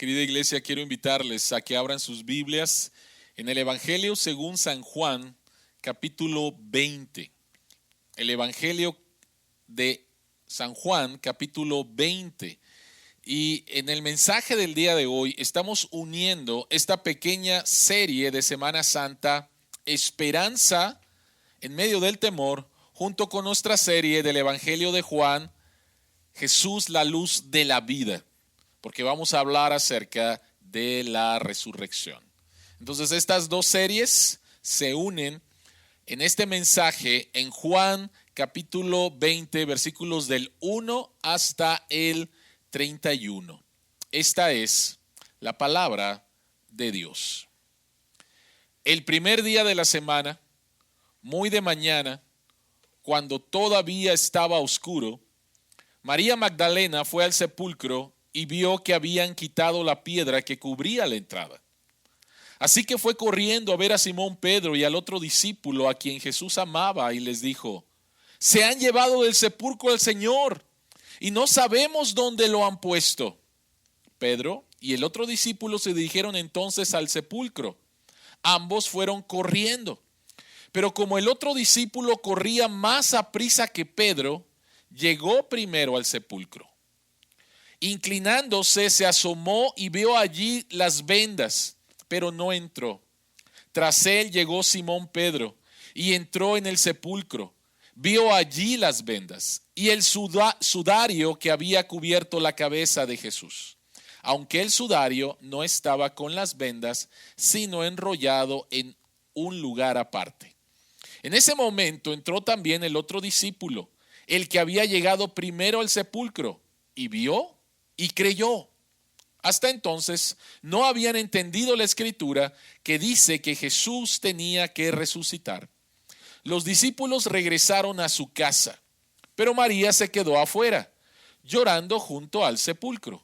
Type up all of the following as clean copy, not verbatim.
Querida iglesia, quiero invitarles a que abran sus Biblias en el Evangelio según San Juan, capítulo 20. El Evangelio de San Juan, capítulo 20. Y en el mensaje del día de hoy estamos uniendo esta pequeña serie de Semana Santa, Esperanza en medio del temor, junto con nuestra serie del Evangelio de Juan, Jesús, la luz de la vida, porque vamos a hablar acerca de la resurrección. Entonces estas dos series se unen en este mensaje en Juan capítulo 20, versículos del 1 hasta el 31. Esta es la palabra de Dios. El primer día de la semana, muy de mañana, cuando todavía estaba oscuro, María Magdalena fue al sepulcro y vio que habían quitado la piedra que cubría la entrada. Así que fue corriendo a ver a Simón Pedro y al otro discípulo a quien Jesús amaba y les dijo: se han llevado del sepulcro al Señor y no sabemos dónde lo han puesto. Pedro y el otro discípulo se dirigieron entonces al sepulcro. Ambos fueron corriendo, pero como el otro discípulo corría más aprisa que Pedro, llegó primero al sepulcro. Inclinándose, se asomó y vio allí las vendas, pero no entró. Tras él llegó Simón Pedro y entró en el sepulcro. Vio allí las vendas y el sudario que había cubierto la cabeza de Jesús, aunque el sudario no estaba con las vendas, sino enrollado en un lugar aparte. En ese momento entró también el otro discípulo, el que había llegado primero al sepulcro, y vio y creyó. Hasta entonces no habían entendido la escritura que dice que Jesús tenía que resucitar. Los discípulos regresaron a su casa, pero María se quedó afuera, llorando junto al sepulcro.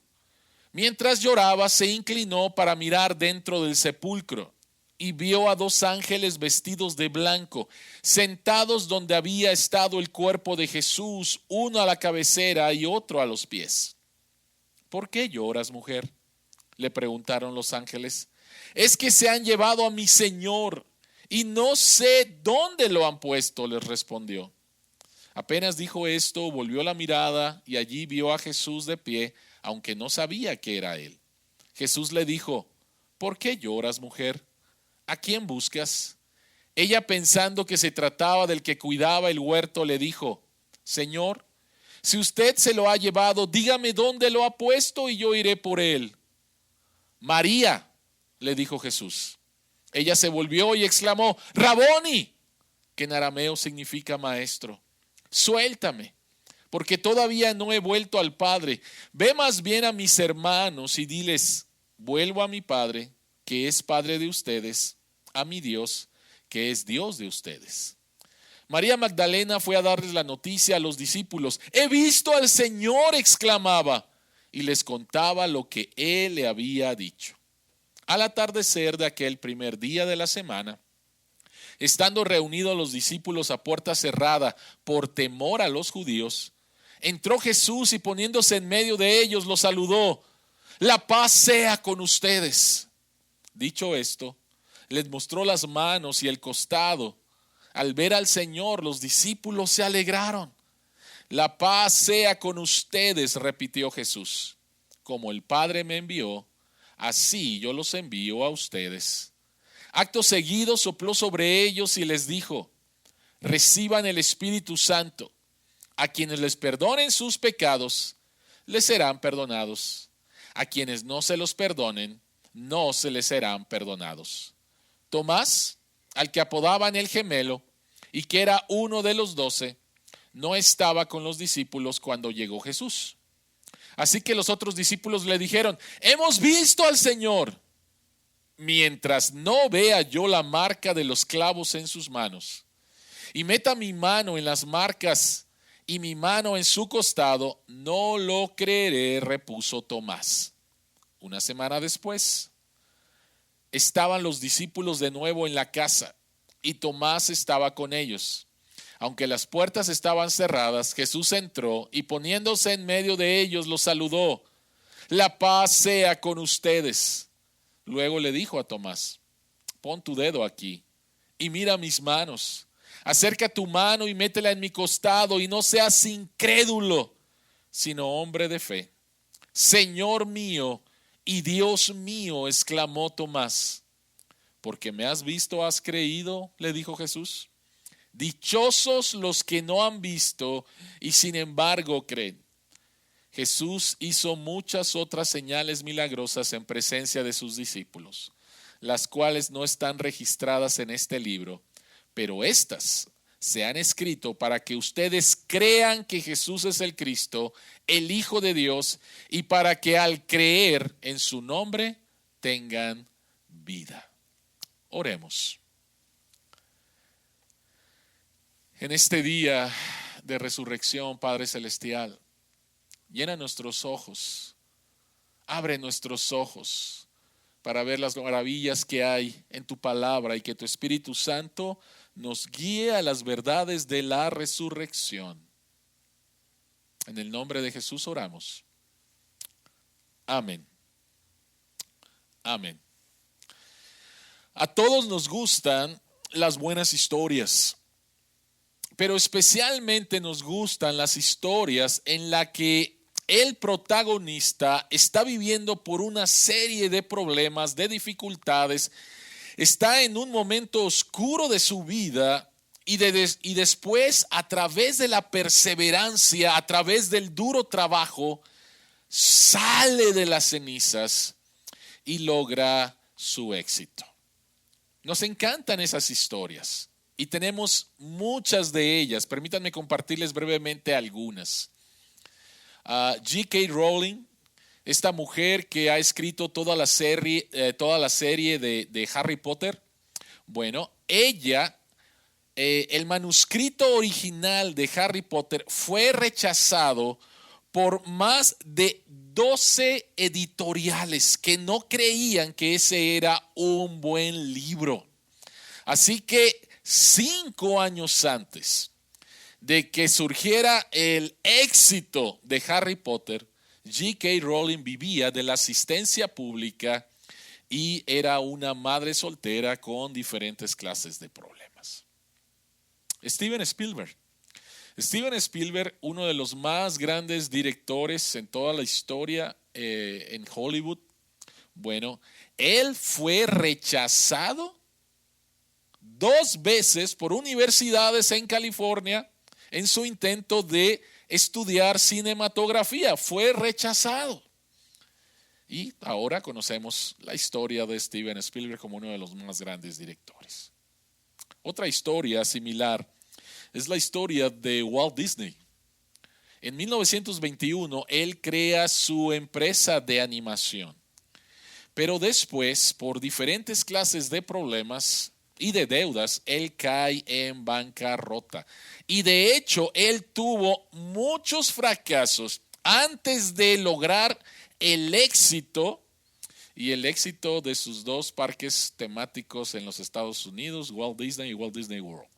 Mientras lloraba, se inclinó para mirar dentro del sepulcro y vio a dos ángeles vestidos de blanco, sentados donde había estado el cuerpo de Jesús, uno a la cabecera y otro a los pies. ¿Por qué lloras, mujer?, le preguntaron los ángeles. Es que se han llevado a mi Señor y no sé dónde lo han puesto, les respondió. Apenas dijo esto, volvió la mirada y allí vio a Jesús de pie, aunque no sabía que era él. Jesús le dijo: ¿por qué lloras, mujer? ¿A quién buscas? Ella, pensando que se trataba del que cuidaba el huerto, le dijo: Señor, si usted se lo ha llevado, dígame dónde lo ha puesto y yo iré por él. María, le dijo Jesús. Ella se volvió y exclamó: Raboni, que en arameo significa maestro. Suéltame, porque todavía no he vuelto al Padre. Ve más bien a mis hermanos y diles: vuelvo a mi Padre, que es Padre de ustedes, a mi Dios, que es Dios de ustedes. María Magdalena fue a darles la noticia a los discípulos. He visto al Señor, exclamaba, y les contaba lo que él le había dicho. Al atardecer de aquel primer día de la semana, estando reunidos los discípulos a puerta cerrada por temor a los judíos, entró Jesús y poniéndose en medio de ellos los saludó: la paz sea con ustedes. Dicho esto, les mostró las manos y el costado. Al ver al Señor, los discípulos se alegraron. La paz sea con ustedes, repitió Jesús. Como el Padre me envió, así yo los envío a ustedes. Acto seguido sopló sobre ellos y les dijo: reciban el Espíritu Santo. A quienes les perdonen sus pecados, les serán perdonados. A quienes no se los perdonen, no se les serán perdonados. Tomás, al que apodaban el gemelo, y que era uno de los 12, no estaba con los discípulos cuando llegó Jesús. Así que los otros discípulos le dijeron: hemos visto al Señor. Mientras no vea yo la marca de los clavos en sus manos, y meta mi mano en las marcas y mi mano en su costado, no lo creeré, repuso Tomás. Una semana después, estaban los discípulos de nuevo en la casa y Tomás estaba con ellos. Aunque las puertas estaban cerradas, Jesús entró y poniéndose en medio de ellos los saludó. La paz sea con ustedes. Luego le dijo a Tomás, pon tu dedo aquí y mira mis manos. Acerca tu mano y métela en mi costado y no seas incrédulo, sino hombre de fe. Señor mío y Dios mío, exclamó Tomás. Porque me has visto, has creído, le dijo Jesús. Dichosos los que no han visto y sin embargo creen. Jesús hizo muchas otras señales milagrosas en presencia de sus discípulos, las cuales no están registradas en este libro, pero estas se han escrito para que ustedes crean que Jesús es el Cristo, el Hijo de Dios, y para que al creer en su nombre tengan vida. Oremos. En este día de resurrección, Padre Celestial, llena nuestros ojos, abre nuestros ojos para ver las maravillas que hay en tu palabra y que tu Espíritu Santo nos guíe a las verdades de la resurrección. En el nombre de Jesús oramos. Amén. Amén. A todos nos gustan las buenas historias, pero especialmente nos gustan las historias en las que el protagonista está viviendo por una serie de problemas, de dificultades, está en un momento oscuro de su vida y después, a través de la perseverancia, a través del duro trabajo, sale de las cenizas y logra su éxito. Nos encantan esas historias y tenemos muchas de ellas. Permítanme compartirles brevemente algunas. J.K. Rowling, esta mujer que ha escrito toda la serie de Harry Potter. Bueno, ella, el manuscrito original de Harry Potter fue rechazado por más de 12 editoriales que no creían que ese era un buen libro. Así que 5 años antes de que surgiera el éxito de Harry Potter, J.K. Rowling vivía de la asistencia pública y era una madre soltera con diferentes clases de problemas. Steven Spielberg, uno de los más grandes directores en toda la historia en Hollywood. Bueno, él fue rechazado 2 veces por universidades en California en su intento de estudiar cinematografía. Fue rechazado. Y ahora conocemos la historia de Steven Spielberg como uno de los más grandes directores. Otra historia similar es la historia de Walt Disney. En 1921, él crea su empresa de animación. Pero después, por diferentes clases de problemas y de deudas, él cae en bancarrota. Y de hecho, él tuvo muchos fracasos antes de lograr el éxito y el éxito de sus 2 parques temáticos en los Estados Unidos, Walt Disney y Walt Disney World.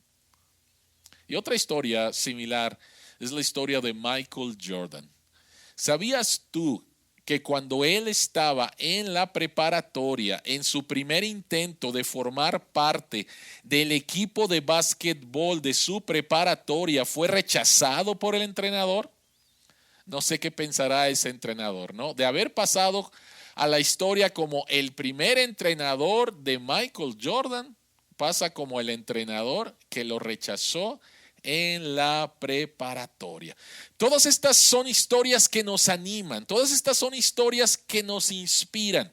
Y otra historia similar es la historia de Michael Jordan. ¿Sabías tú que cuando él estaba en la preparatoria, en su primer intento de formar parte del equipo de básquetbol de su preparatoria, fue rechazado por el entrenador? No sé qué pensará ese entrenador, ¿no? De haber pasado a la historia como el primer entrenador de Michael Jordan, pasa como el entrenador que lo rechazó en la preparatoria. Todas estas son historias que nos animan, todas estas son historias que nos inspiran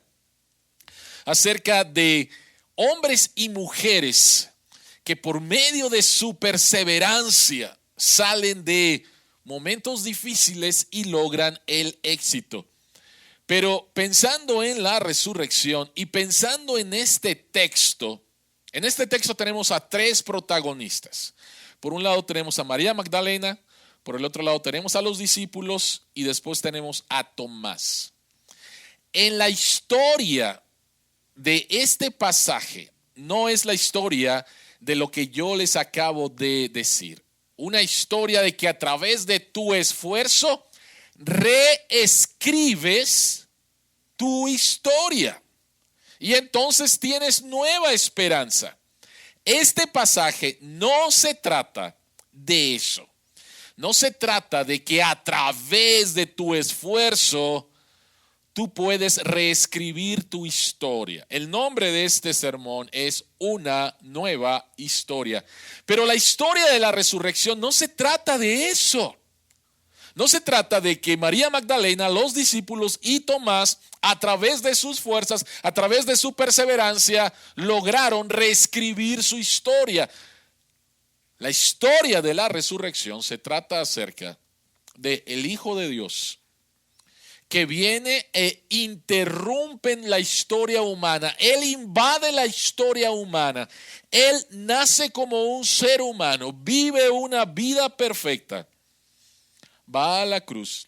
acerca de hombres y mujeres que por medio de su perseverancia salen de momentos difíciles y logran el éxito. Pero pensando en la resurrección y pensando en este texto tenemos a 3 protagonistas. Por un lado tenemos a María Magdalena, por el otro lado tenemos a los discípulos y después tenemos a Tomás. En la historia de este pasaje no es la historia de lo que yo les acabo de decir. Una historia de que a través de tu esfuerzo reescribes tu historia. Y entonces tienes nueva esperanza. Este pasaje no se trata de eso. No se trata de que a través de tu esfuerzo tú puedes reescribir tu historia. El nombre de este sermón es Una Nueva Historia. Pero la historia de la resurrección no se trata de eso. No se trata de que María Magdalena, los discípulos y Tomás, a través de sus fuerzas, a través de su perseverancia, lograron reescribir su historia. La historia de la resurrección se trata acerca del Hijo de Dios que viene e interrumpe la historia humana. Él invade la historia humana. Él nace como un ser humano, vive una vida perfecta. Va a la cruz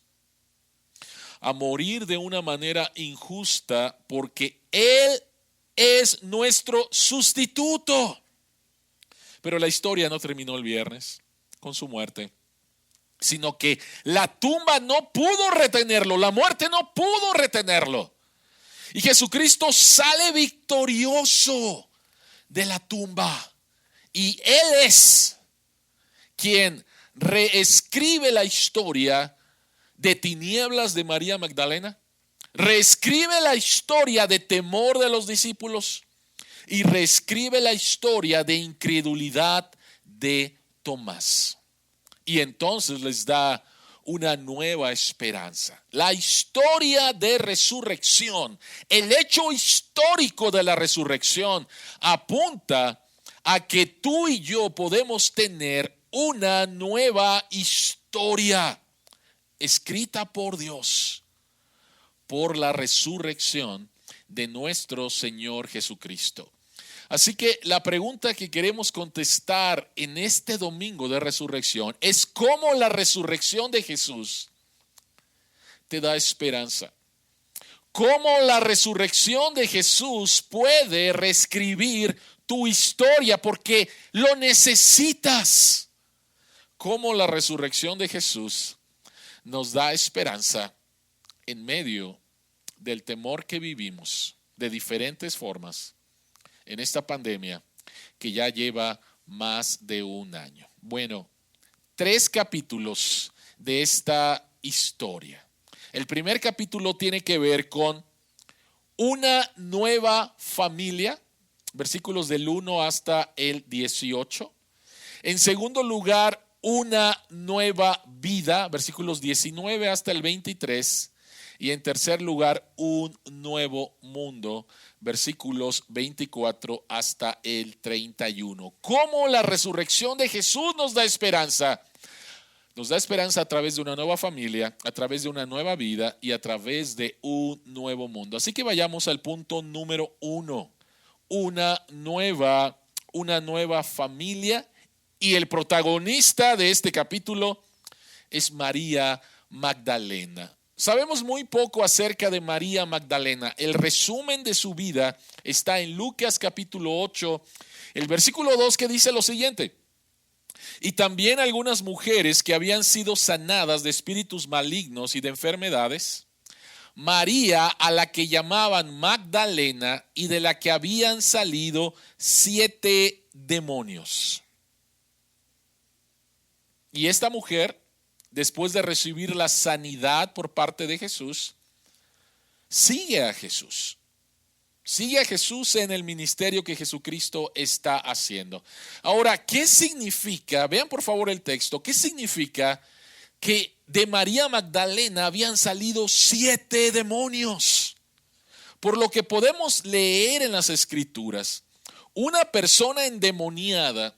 a morir de una manera injusta porque Él es nuestro sustituto. Pero la historia no terminó el viernes con su muerte, sino que la tumba no pudo retenerlo, la muerte no pudo retenerlo. Y Jesucristo sale victorioso de la tumba. Y Él es quien reescribe la historia de tinieblas de María Magdalena, reescribe la historia de temor de los discípulos y reescribe la historia de incredulidad de Tomás. Y entonces les da una nueva esperanza. La historia de resurrección, el hecho histórico de la resurrección apunta a que tú y yo podemos tener una nueva historia escrita por Dios por la resurrección de nuestro Señor Jesucristo. Así que la pregunta que queremos contestar en este domingo de resurrección es cómo la resurrección de Jesús te da esperanza. Cómo la resurrección de Jesús puede reescribir tu historia porque lo necesitas. Cómo la resurrección de Jesús nos da esperanza en medio del temor que vivimos de diferentes formas en esta pandemia que ya lleva más de un año. Bueno, 3 capítulos de esta historia. El primer capítulo tiene que ver con una nueva familia, versículos del 1 hasta el 18. En segundo lugar, una nueva vida, versículos 19 hasta el 23. Y en tercer lugar, un nuevo mundo, versículos 24 hasta el 31. ¿Cómo la resurrección de Jesús nos da esperanza? Nos da esperanza a través de una nueva familia, a través de una nueva vida y a través de un nuevo mundo. Así que vayamos al punto número 1. Una nueva familia. Y el protagonista de este capítulo es María Magdalena. Sabemos muy poco acerca de María Magdalena. El resumen de su vida está en Lucas capítulo 8, el versículo 2 que dice lo siguiente. Y también algunas mujeres que habían sido sanadas de espíritus malignos y de enfermedades. María, a la que llamaban Magdalena y de la que habían salido 7 demonios. Y esta mujer, después de recibir la sanidad por parte de Jesús, sigue a Jesús. Sigue a Jesús en el ministerio que Jesucristo está haciendo. Ahora, ¿qué significa? Vean por favor el texto. ¿Qué significa que de María Magdalena habían salido 7 demonios? Por lo que podemos leer en las Escrituras, una persona endemoniada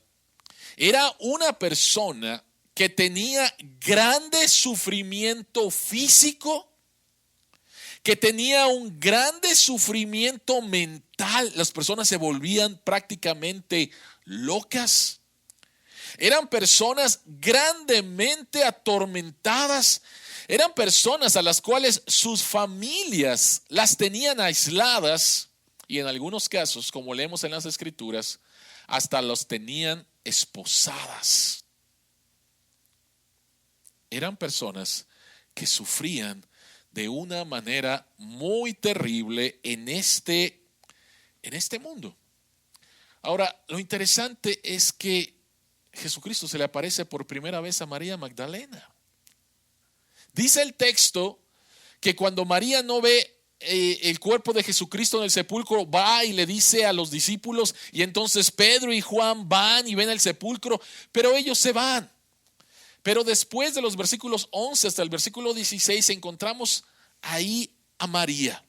era una persona que tenía grande sufrimiento físico, que tenía un grande sufrimiento mental. Las personas se volvían prácticamente locas. Eran personas grandemente atormentadas. Eran personas a las cuales sus familias las tenían aisladas y en algunos casos, como leemos en las Escrituras, hasta los tenían esposadas. Eran personas que sufrían de una manera muy terrible en este mundo. Ahora, lo interesante es que Jesucristo se le aparece por primera vez a María Magdalena. Dice el texto que cuando María no ve el cuerpo de Jesucristo en el sepulcro, va y le dice a los discípulos, y entonces Pedro y Juan van y ven el sepulcro, pero ellos se van. Pero después de los versículos 11 hasta el versículo 16 encontramos ahí a María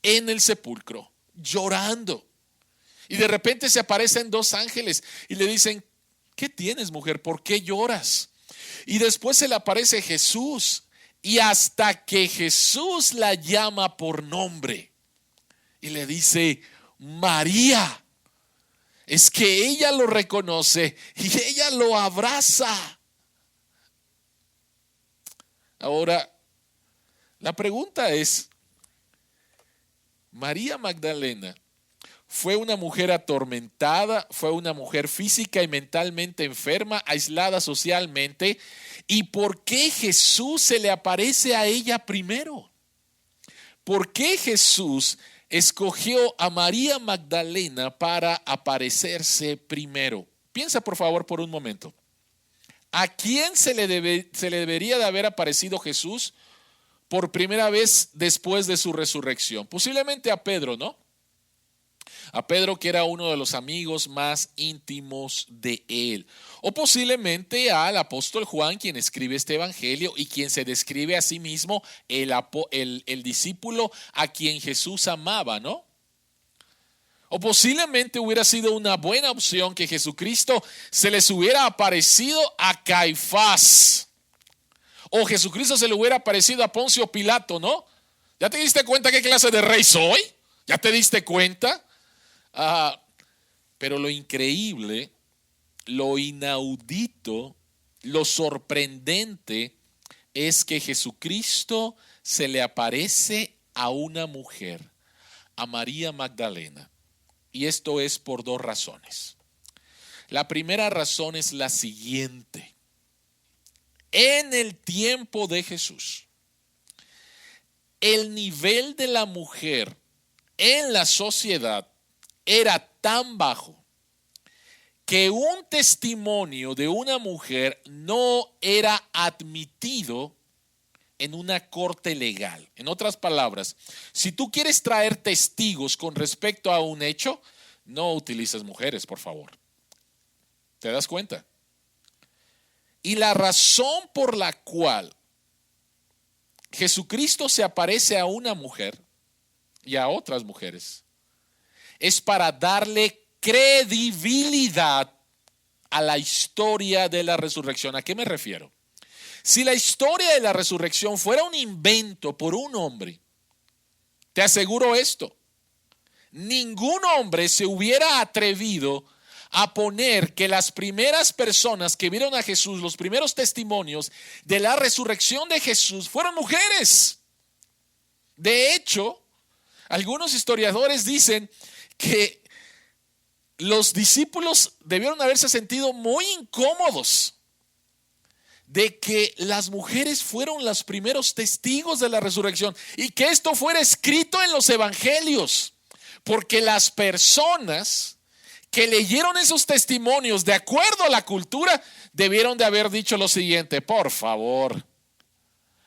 en el sepulcro, llorando. Y de repente se aparecen dos ángeles y le dicen, ¿qué tienes, mujer? ¿Por qué lloras? Y después se le aparece Jesús, y hasta que Jesús la llama por nombre y le dice, María. Es que ella lo reconoce y ella lo abraza. Ahora, la pregunta es, María Magdalena fue una mujer atormentada, fue una mujer física y mentalmente enferma, aislada socialmente. ¿Y por qué Jesús se le aparece a ella primero? ¿Por qué Jesús escogió a María Magdalena para aparecerse primero? Piensa por favor por un momento. ¿A quién se le debería de haber aparecido Jesús por primera vez después de su resurrección? Posiblemente a Pedro, ¿no? A Pedro, que era uno de los amigos más íntimos de él. O posiblemente al apóstol Juan, quien escribe este evangelio y quien se describe a sí mismo el discípulo a quien Jesús amaba, ¿no? O posiblemente hubiera sido una buena opción que Jesucristo se les hubiera aparecido a Caifás. O Jesucristo se le hubiera aparecido a Poncio Pilato, ¿no? ¿Ya te diste cuenta qué clase de rey soy? ¿Ya te diste cuenta? Pero lo increíble, lo inaudito, lo sorprendente es que Jesucristo se le aparece a una mujer, a María Magdalena. Y esto es por dos razones. La primera razón es la siguiente. En el tiempo de Jesús, el nivel de la mujer en la sociedad era tan bajo que un testimonio de una mujer no era admitido en una corte legal. En otras palabras, si tú quieres traer testigos con respecto a un hecho, no utilices mujeres, por favor. ¿Te das cuenta? Y la razón por la cual Jesucristo se aparece a una mujer y a otras mujeres es para darle credibilidad a la historia de la resurrección. ¿A qué me refiero? Si la historia de la resurrección fuera un invento por un hombre, te aseguro esto, ningún hombre se hubiera atrevido a poner que las primeras personas que vieron a Jesús, los primeros testimonios de la resurrección de Jesús, fueron mujeres. De hecho, algunos historiadores dicen que los discípulos debieron haberse sentido muy incómodos de que las mujeres fueron los primeros testigos de la resurrección y que esto fuera escrito en los evangelios, porque las personas que leyeron esos testimonios de acuerdo a la cultura debieron de haber dicho lo siguiente: por favor,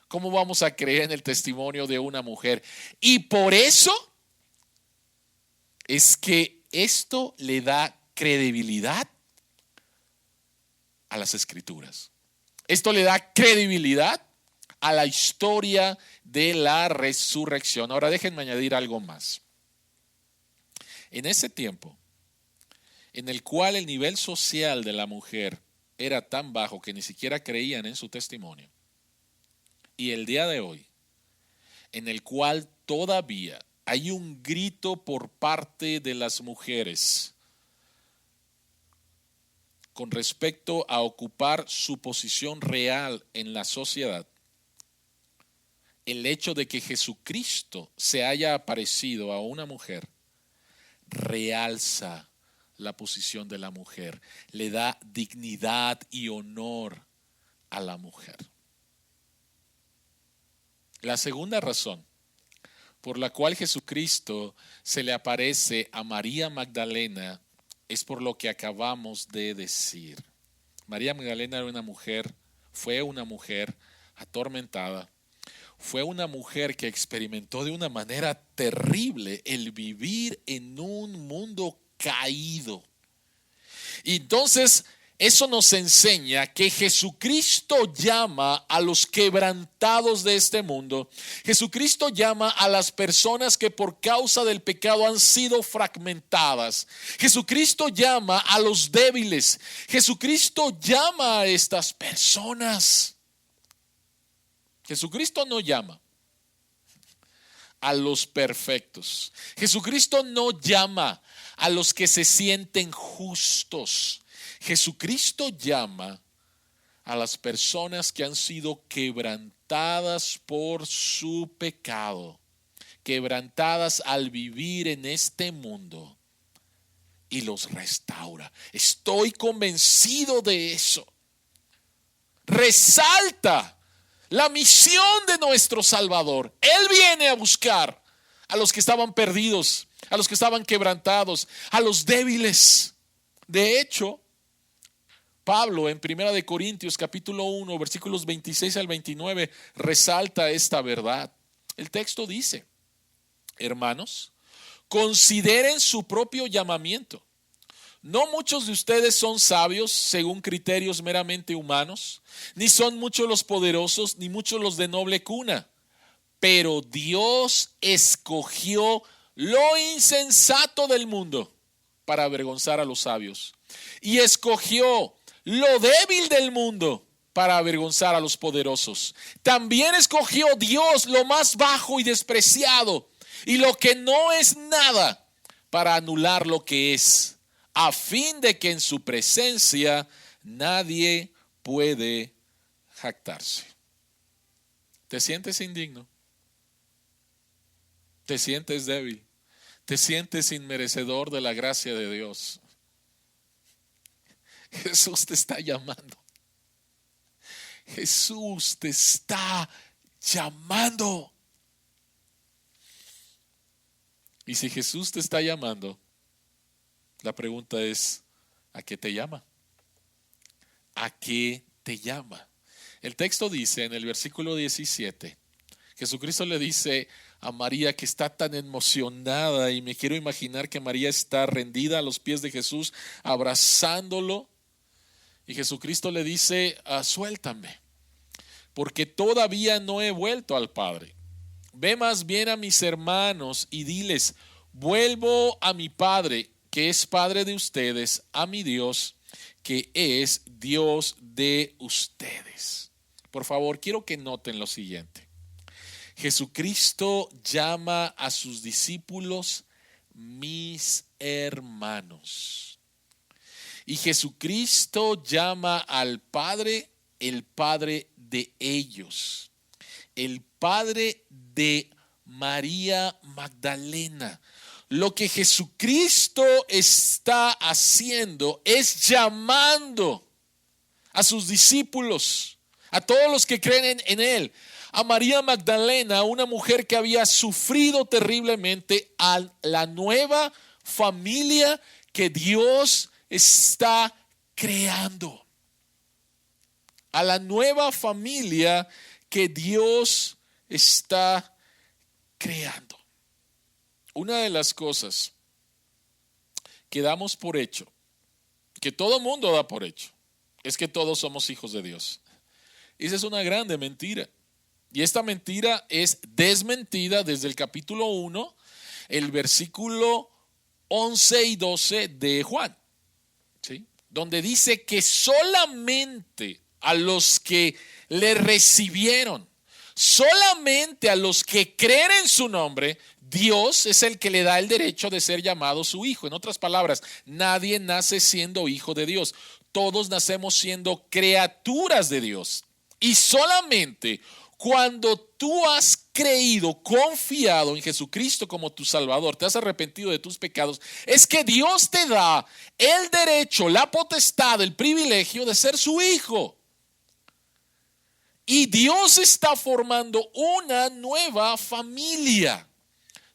¿cómo vamos a creer en el testimonio de una mujer? Y por eso es que esto le da credibilidad a las escrituras. Esto le da credibilidad a la historia de la resurrección. Ahora déjenme añadir algo más. En ese tiempo, en el cual el nivel social de la mujer era tan bajo que ni siquiera creían en su testimonio, y el día de hoy, en el cual todavía hay un grito por parte de las mujeres con respecto a ocupar su posición real en la sociedad, el hecho de que Jesucristo se haya aparecido a una mujer realza la posición de la mujer, le da dignidad y honor a la mujer. La segunda razón por la cual Jesucristo se le aparece a María Magdalena es por lo que acabamos de decir. María Magdalena era una mujer, fue una mujer atormentada, fue una mujer que experimentó de una manera terrible el vivir en un mundo caído. Y entonces eso nos enseña que Jesucristo llama a los quebrantados de este mundo. Jesucristo llama a las personas que por causa del pecado han sido fragmentadas. Jesucristo llama a los débiles. Jesucristo llama a estas personas. Jesucristo no llama a los perfectos. Jesucristo no llama a los que se sienten justos. Jesucristo llama a las personas que han sido quebrantadas por su pecado, quebrantadas al vivir en este mundo, y los restaura. Estoy convencido de eso. Resalta la misión de nuestro Salvador. Él viene a buscar a los que estaban perdidos, a los que estaban quebrantados, a los débiles. De hecho, Pablo en 1 de Corintios capítulo 1 versículos 26 al 29 resalta esta verdad. El texto dice: hermanos, consideren su propio llamamiento. No muchos de ustedes son sabios según criterios meramente humanos, ni son muchos los poderosos, ni muchos los de noble cuna. Pero Dios escogió lo insensato del mundo para avergonzar a los sabios, y escogió lo débil del mundo para avergonzar a los poderosos. También escogió Dios lo más bajo y despreciado y lo que no es nada para anular lo que es, a fin de que en su presencia nadie puede jactarse. ¿Te sientes indigno? ¿Te sientes débil? ¿Te sientes inmerecedor de la gracia de Dios? Jesús te está llamando. Jesús te está llamando. Y si Jesús te está llamando, la pregunta es: ¿a qué te llama? ¿A qué te llama? El texto dice en el versículo 17, Jesucristo le dice a María, que está tan emocionada, y me quiero imaginar que María está rendida a los pies de Jesús, abrazándolo, y Jesucristo le dice: suéltame, porque todavía no he vuelto al Padre. Ve más bien a mis hermanos y diles: vuelvo a mi Padre, que es Padre de ustedes, a mi Dios, que es Dios de ustedes. Por favor, quiero que noten lo siguiente. Jesucristo llama a sus discípulos mis hermanos. Y Jesucristo llama al Padre el Padre de ellos, el Padre de María Magdalena. Lo que Jesucristo está haciendo es llamando a sus discípulos, a todos los que creen en Él. A María Magdalena, una mujer que había sufrido terriblemente, a la nueva familia que Dios está creando. A la nueva familia que Dios está creando. Una de las cosas que damos por hecho, que todo mundo da por hecho, es que todos somos hijos de Dios. Esa es una grande mentira. Y esta mentira es desmentida desde el capítulo 1, el versículo 11 y 12 de Juan, ¿sí? Donde dice que solamente a los que le recibieron, solamente a los que creen en su nombre, Dios es el que le da el derecho de ser llamado su hijo. En otras palabras, nadie nace siendo hijo de Dios. Todos nacemos siendo criaturas de Dios. Y solamente cuando tú has creído, confiado en Jesucristo como tu Salvador, te has arrepentido de tus pecados, es que Dios te da el derecho, la potestad, el privilegio de ser su hijo. Y Dios está formando una nueva familia,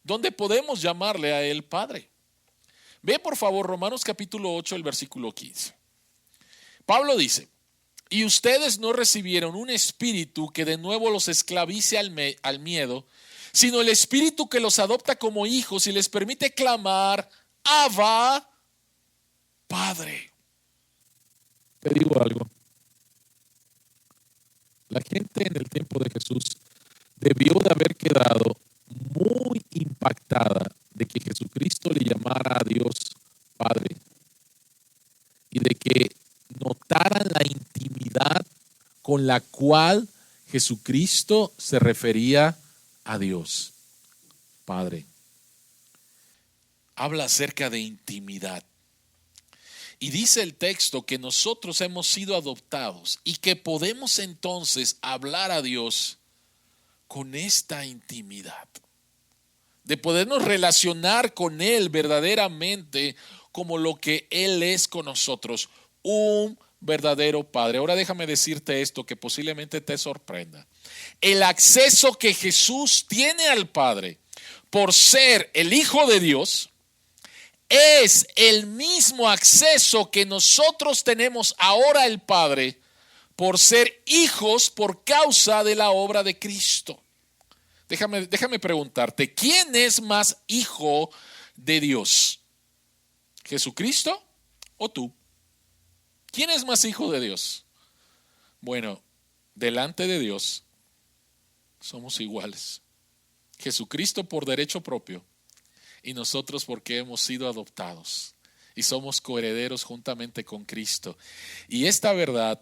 donde podemos llamarle a Él Padre. Ve por favor Romanos capítulo 8, el versículo 15. Pablo dice: y ustedes no recibieron un espíritu que de nuevo los esclavice al miedo, sino el espíritu que los adopta como hijos y les permite clamar: Abba, Padre. Te digo algo. La gente en el tiempo de Jesús debió de haber quedado muy impactada de que Jesucristo le llamara a Dios Padre y de que notaran la intimidad con la cual Jesucristo se refería a Dios Padre. Habla acerca de intimidad. Y dice el texto que nosotros hemos sido adoptados y que podemos entonces hablar a Dios con esta intimidad, de podernos relacionar con Él verdaderamente como lo que Él es con nosotros, un verdadero Padre. Ahora déjame decirte esto que posiblemente te sorprenda. El acceso que Jesús tiene al Padre por ser el Hijo de Dios es el mismo acceso que nosotros tenemos ahora al Padre por ser hijos por causa de la obra de Cristo. Déjame preguntarte, ¿quién es más hijo de Dios? ¿Jesucristo o tú? ¿Quién es más hijo de Dios? Bueno, delante de Dios somos iguales. Jesucristo por derecho propio y nosotros porque hemos sido adoptados y somos coherederos juntamente con Cristo. Y esta verdad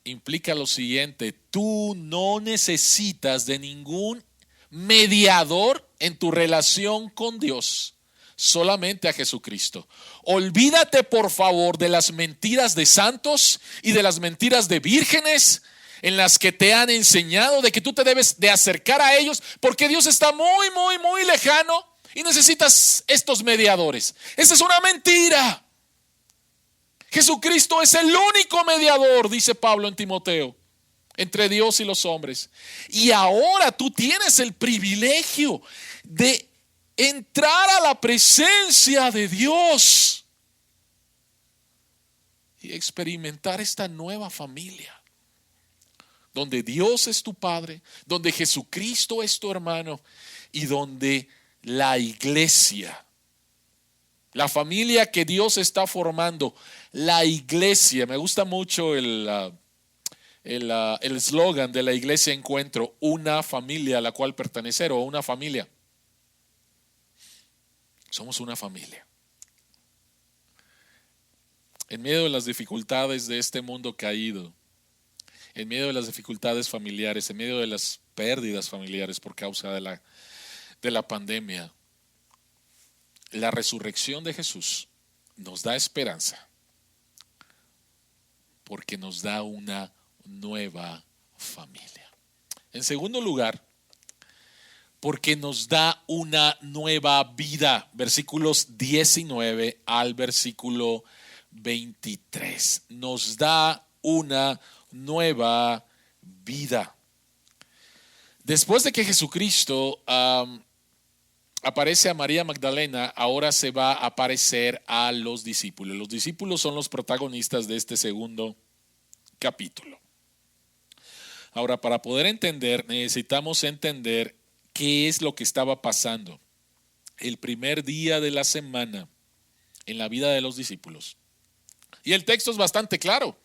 implica lo siguiente: tú no necesitas de ningún mediador en tu relación con Dios, solamente a Jesucristo. Olvídate por favor de las mentiras de santos y de las mentiras de vírgenes en las que te han enseñado de que tú te debes de acercar a ellos porque Dios está muy, muy, muy lejano y necesitas estos mediadores. Esa es una mentira. Jesucristo es el único mediador, dice Pablo en Timoteo, entre Dios y los hombres. Y ahora tú tienes el privilegio de entrar a la presencia de Dios y experimentar esta nueva familia, donde Dios es tu Padre, donde Jesucristo es tu hermano y donde la iglesia, la familia que Dios está formando, la iglesia. Me gusta mucho el eslogan de la iglesia Encuentro: una familia a la cual pertenecer, o una familia. Somos una familia. En medio de las dificultades de este mundo caído, en medio de las dificultades familiares, en medio de las pérdidas familiares por causa de la pandemia, la resurrección de Jesús nos da esperanza, porque nos da una nueva familia. En segundo lugar, porque nos da una nueva vida. Versículos 19 al versículo 23. Nos da una nueva vida. Después de que Jesucristo aparece a María Magdalena, ahora se va a aparecer a los discípulos. Los discípulos son los protagonistas de este segundo capítulo. Ahora, para poder entender, necesitamos entender qué es lo que estaba pasando el primer día de la semana en la vida de los discípulos. Y el texto es bastante claro.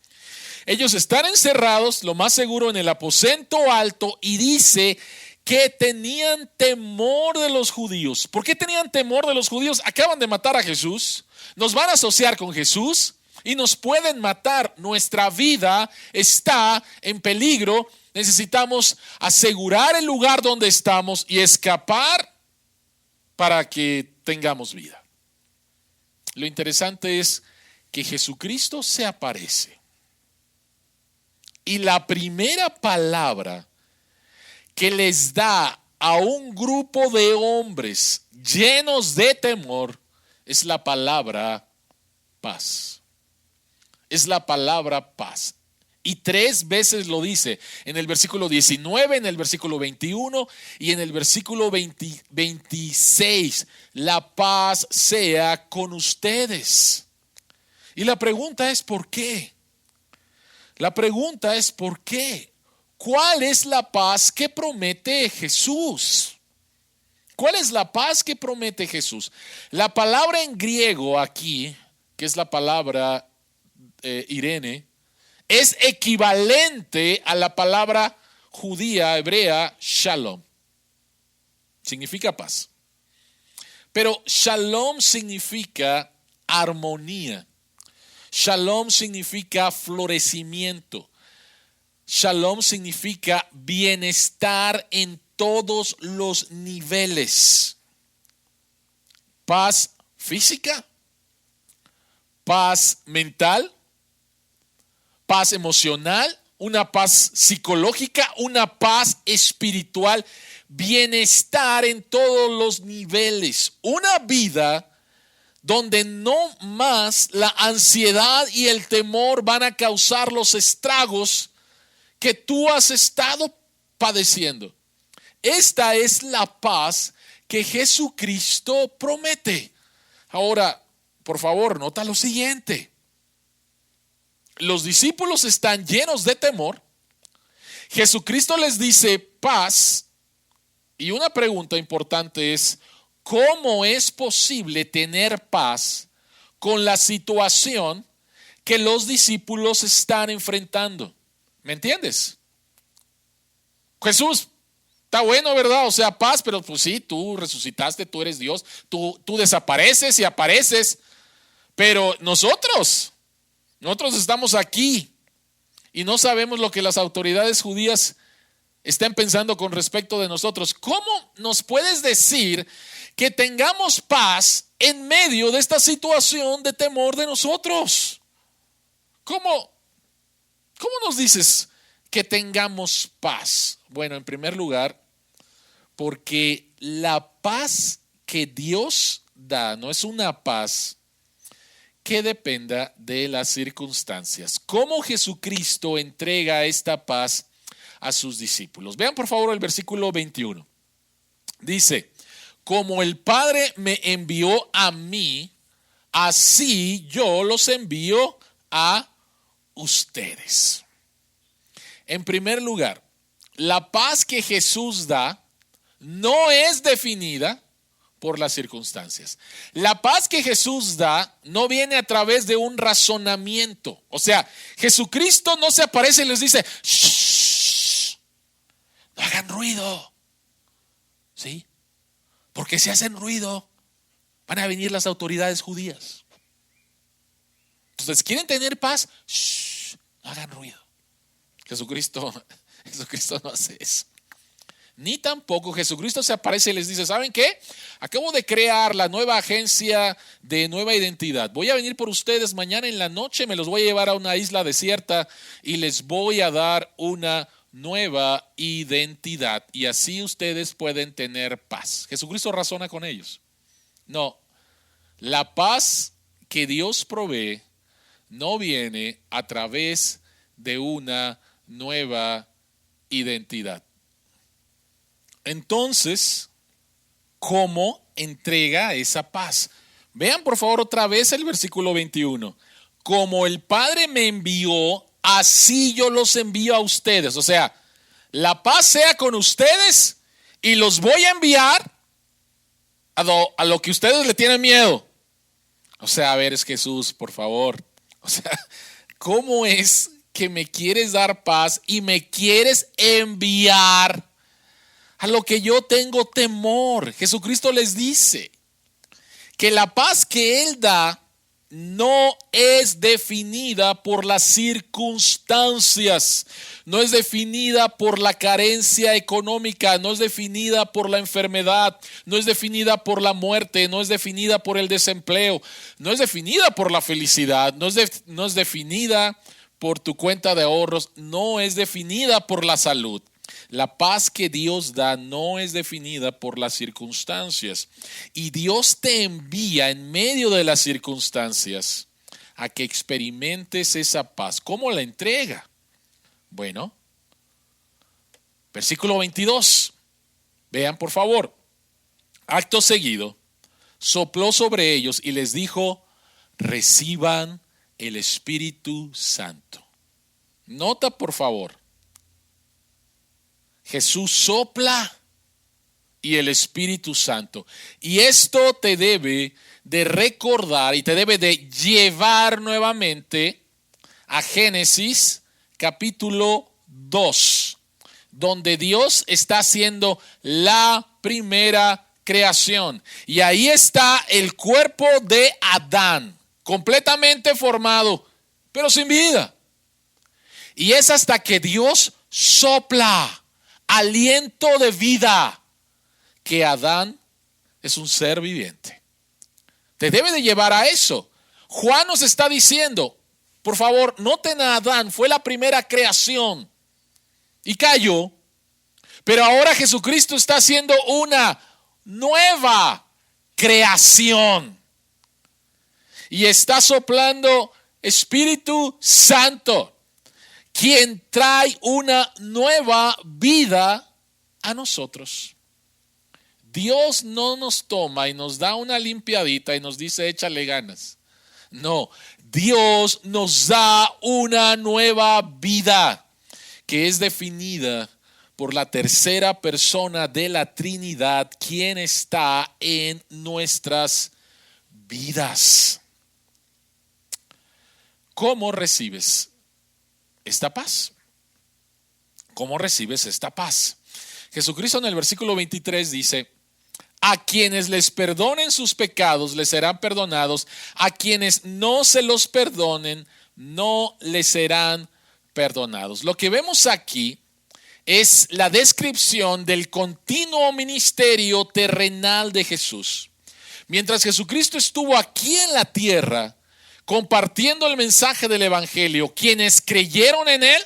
Ellos están encerrados, lo más seguro, en el aposento alto, y dice que tenían temor de los judíos. ¿Por qué tenían temor de los judíos? Acaban de matar a Jesús, nos van a asociar con Jesús y nos pueden matar. Nuestra vida está en peligro. Necesitamos asegurar el lugar donde estamos y escapar para que tengamos vida. Lo interesante es que Jesucristo se aparece. Y la primera palabra que les da a un grupo de hombres llenos de temor es la palabra paz. Es la palabra paz. Y 3 veces lo dice, en el versículo 19, en el versículo 21 y en el versículo 26. La paz sea con ustedes. Y la pregunta es ¿por qué? La pregunta es ¿por qué? ¿Cuál es la paz que promete Jesús? ¿Cuál es la paz que promete Jesús? La palabra en griego aquí, que es la palabra Irene, es equivalente a la palabra judía, hebrea, shalom. Significa paz. Pero shalom significa armonía. Shalom significa florecimiento. Shalom significa bienestar en todos los niveles. Paz física, paz mental, paz emocional, una paz psicológica, una paz espiritual, bienestar en todos los niveles. Una vida donde no más la ansiedad y el temor van a causar los estragos que tú has estado padeciendo. Esta es la paz que Jesucristo promete. Ahora, por favor, nota lo siguiente. Los discípulos están llenos de temor. Jesucristo les dice paz. Y una pregunta importante es, ¿cómo es posible tener paz con la situación que los discípulos están enfrentando? ¿Me entiendes? Jesús, está bueno, ¿verdad? O sea, paz, pero pues sí, tú resucitaste, tú eres Dios, tú desapareces y apareces. Pero nosotros estamos aquí y no sabemos lo que las autoridades judías están pensando con respecto de nosotros. ¿Cómo nos puedes decir que tengamos paz en medio de esta situación de temor de nosotros? ¿Cómo nos dices que tengamos paz? Bueno, en primer lugar, porque la paz que Dios da no es una paz que dependa de las circunstancias. ¿Cómo Jesucristo entrega esta paz a sus discípulos? Vean por favor el versículo 21. Dice, como el Padre me envió a mí, así yo los envío a ustedes. En primer lugar, la paz que Jesús da no es definida por las circunstancias. La paz que Jesús da no viene a través de un razonamiento. O sea, Jesucristo no se aparece y les dice, shh, no hagan ruido. ¿Sí? Porque si hacen ruido, van a venir las autoridades judías. Entonces, ¿quieren tener paz? Shh, no hagan ruido. Jesucristo no hace eso. Ni tampoco Jesucristo se aparece y les dice, ¿saben qué? Acabo de crear la nueva agencia de nueva identidad. Voy a venir por ustedes mañana en la noche, me los voy a llevar a una isla desierta y les voy a dar una nueva identidad. Y así ustedes pueden tener paz. Jesucristo razona con ellos. No, la paz que Dios provee no viene a través de una nueva identidad. Entonces, ¿cómo entrega esa paz? Vean por favor otra vez el versículo 21. Como el Padre me envió, así yo los envío a ustedes. O sea, la paz sea con ustedes y los voy a enviar a lo que ustedes le tienen miedo. O sea, a ver, es Jesús, por favor. O sea, ¿cómo es que me quieres dar paz y me quieres enviar a lo que yo tengo temor? Jesucristo les dice que la paz que Él da no es definida por las circunstancias, no es definida por la carencia económica, no es definida por la enfermedad, no es definida por la muerte, no es definida por el desempleo, no es definida por la felicidad, no es definida por tu cuenta de ahorros, no es definida por la salud. La paz que Dios da no es definida por las circunstancias. Y Dios te envía en medio de las circunstancias a que experimentes esa paz. ¿Cómo la entrega? Bueno, versículo 22. Vean por favor. Acto seguido, sopló sobre ellos y les dijo, reciban el Espíritu Santo. Nota por favor. Jesús sopla y el Espíritu Santo. Y esto te debe de recordar y te debe de llevar nuevamente a Génesis capítulo 2, donde Dios está haciendo la primera creación. Y ahí está el cuerpo de Adán, completamente formado, pero sin vida. Y es hasta que Dios sopla aliento de vida que Adán es un ser viviente. Te debe de llevar a eso. Juan nos está diciendo, por favor, noten a Adán, fue la primera creación y cayó, pero ahora Jesucristo está haciendo una nueva creación y está soplando Espíritu Santo, quien trae una nueva vida a nosotros. Dios no nos toma y nos da una limpiadita y nos dice échale ganas. No, Dios nos da una nueva vida que es definida por la tercera persona de la Trinidad, quien está en nuestras vidas. ¿Cómo recibes esta paz? ¿Cómo recibes esta paz? Jesucristo en el versículo 23 dice, a quienes les perdonen sus pecados les serán perdonados, a quienes no se los perdonen no les serán perdonados. Lo que vemos aquí es la descripción del continuo ministerio terrenal de Jesús. Mientras Jesucristo estuvo aquí en la tierra compartiendo el mensaje del evangelio, quienes creyeron en él,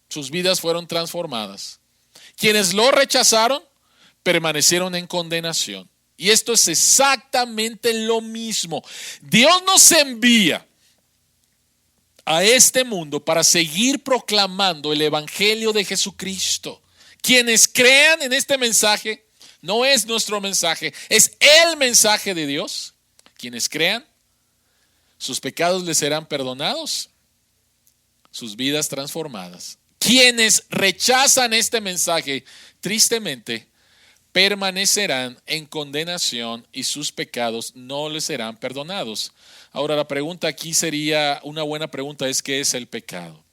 sus vidas fueron transformadas. Quienes lo rechazaron, permanecieron en condenación. Y esto es exactamente lo mismo. Dios nos envía a este mundo para seguir proclamando el evangelio de Jesucristo. Quienes crean en este mensaje, no es nuestro mensaje, es el mensaje de Dios. Quienes crean, sus pecados les serán perdonados, sus vidas transformadas. Quienes rechazan este mensaje, tristemente, permanecerán en condenación y sus pecados no les serán perdonados. Ahora la pregunta aquí sería, una buena pregunta es, ¿qué es el pecado?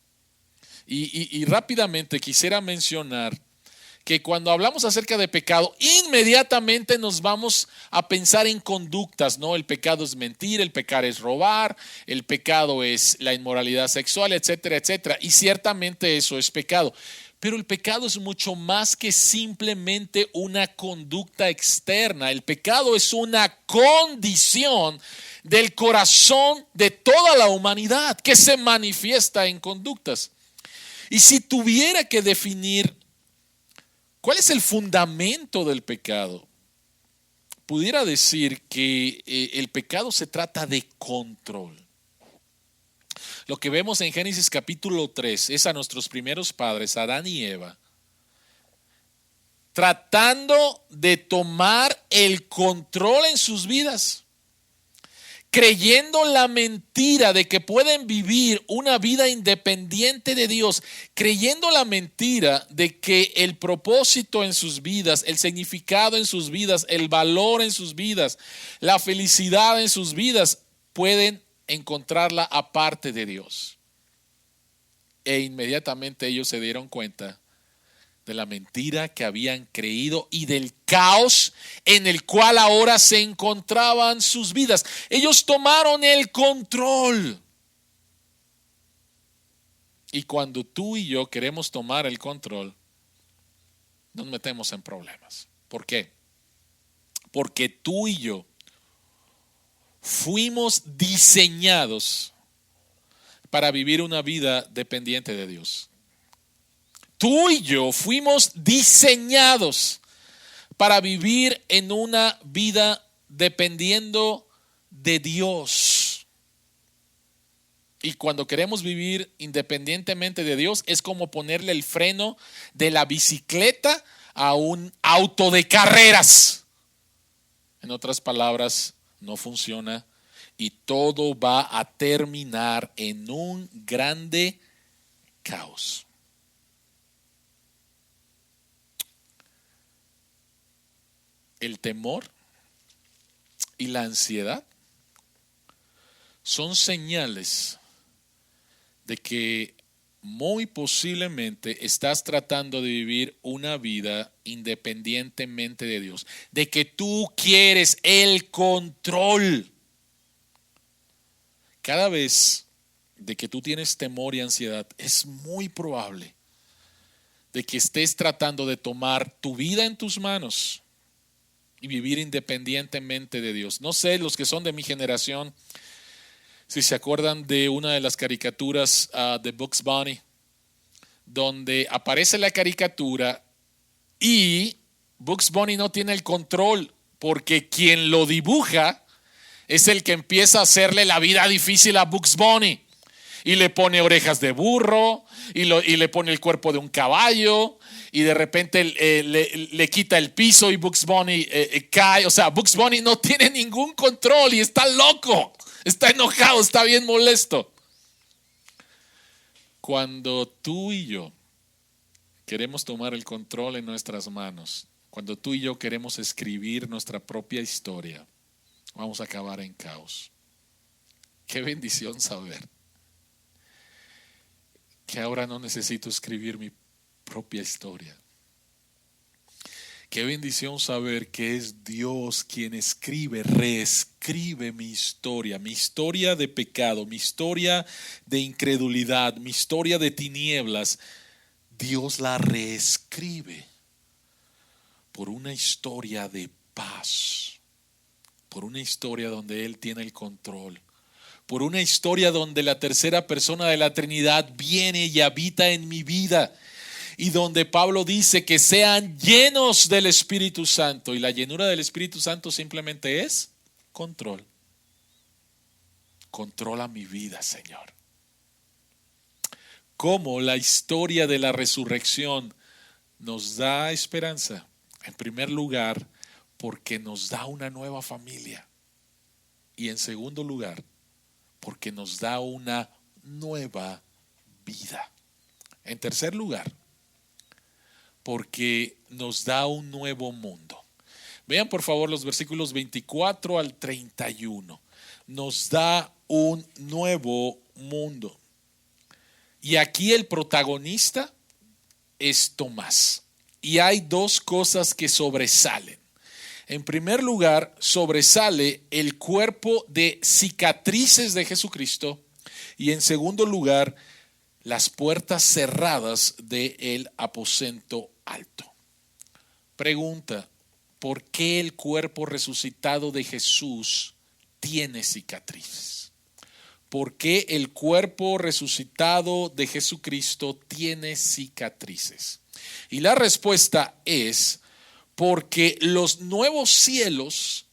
Y rápidamente quisiera mencionar que cuando hablamos acerca de pecado, inmediatamente nos vamos a pensar en conductas, ¿no? El pecado es mentir, el pecado es robar, el pecado es la inmoralidad sexual, etcétera, etcétera. Y ciertamente eso es pecado. Pero el pecado es mucho más que simplemente una conducta externa. El pecado es una condición del corazón de toda la humanidad que se manifiesta en conductas. Y si tuviera que definir cuál es el fundamento del pecado, pudiera decir que el pecado se trata de control. Lo que vemos en Génesis capítulo 3 es a nuestros primeros padres, Adán y Eva, tratando de tomar el control en sus vidas, creyendo la mentira de que pueden vivir una vida independiente de Dios, creyendo la mentira de que el propósito en sus vidas, el significado en sus vidas, el valor en sus vidas, la felicidad en sus vidas, pueden encontrarla aparte de Dios. E inmediatamente ellos se dieron cuenta de la mentira que habían creído y del caos en el cual ahora se encontraban sus vidas. Ellos tomaron el control. Y cuando tú y yo queremos tomar el control, nos metemos en problemas. ¿Por qué? Porque tú y yo fuimos diseñados para vivir una vida dependiente de Dios. Tú y yo fuimos diseñados para vivir en una vida dependiendo de Dios. y cuando queremos vivir independientemente de Dios, es como ponerle el freno de la bicicleta a un auto de carreras. En otras palabras, no funciona y todo va a terminar en un grande caos. El temor y la ansiedad son señales de que muy posiblemente estás tratando de vivir una vida independientemente de Dios, de que tú quieres el control. Cada vez de que tú tienes temor y ansiedad, es muy probable de que estés tratando de tomar tu vida en tus manos y vivir independientemente de Dios. No sé, los que son de mi generación, si se acuerdan de una de las caricaturas de Bugs Bunny, donde aparece la caricatura y Bugs Bunny no tiene el control porque quien lo dibuja es el que empieza a hacerle la vida difícil a Bugs Bunny y le pone orejas de burro y le pone el cuerpo de un caballo y de repente le quita el piso y Bugs Bunny cae. O sea, Bugs Bunny no tiene ningún control y está loco, está enojado, está bien molesto. Cuando tú y yo queremos tomar el control en nuestras manos, cuando tú y yo queremos escribir nuestra propia historia, vamos a acabar en caos. Qué bendición saber que ahora no necesito escribir mi propia historia. Qué bendición saber que es Dios quien escribe, reescribe mi historia de pecado, mi historia de incredulidad, mi historia de tinieblas. Dios la reescribe por una historia de paz, por una historia donde Él tiene el control, por una historia donde la tercera persona de la Trinidad viene y habita en mi vida. Y donde Pablo dice que sean llenos del Espíritu Santo. Y la llenura del Espíritu Santo simplemente es control. Controla mi vida, Señor. Como la historia de la resurrección nos da esperanza. En primer lugar, porque nos da una nueva familia. Y en segundo lugar, porque nos da una nueva vida. En tercer lugar, porque nos da un nuevo mundo. Vean por favor los versículos 24 al 31. Nos da un nuevo mundo. Y aquí el protagonista es Tomás. Y hay dos cosas que sobresalen. En primer lugar, sobresale el cuerpo de cicatrices de Jesucristo. Y en segundo lugar, las puertas cerradas del aposento alto. Pregunta: ¿por qué el cuerpo resucitado de Jesús tiene cicatrices? ¿Por qué el cuerpo resucitado de Jesucristo tiene cicatrices? Y la respuesta es porque los nuevos cielos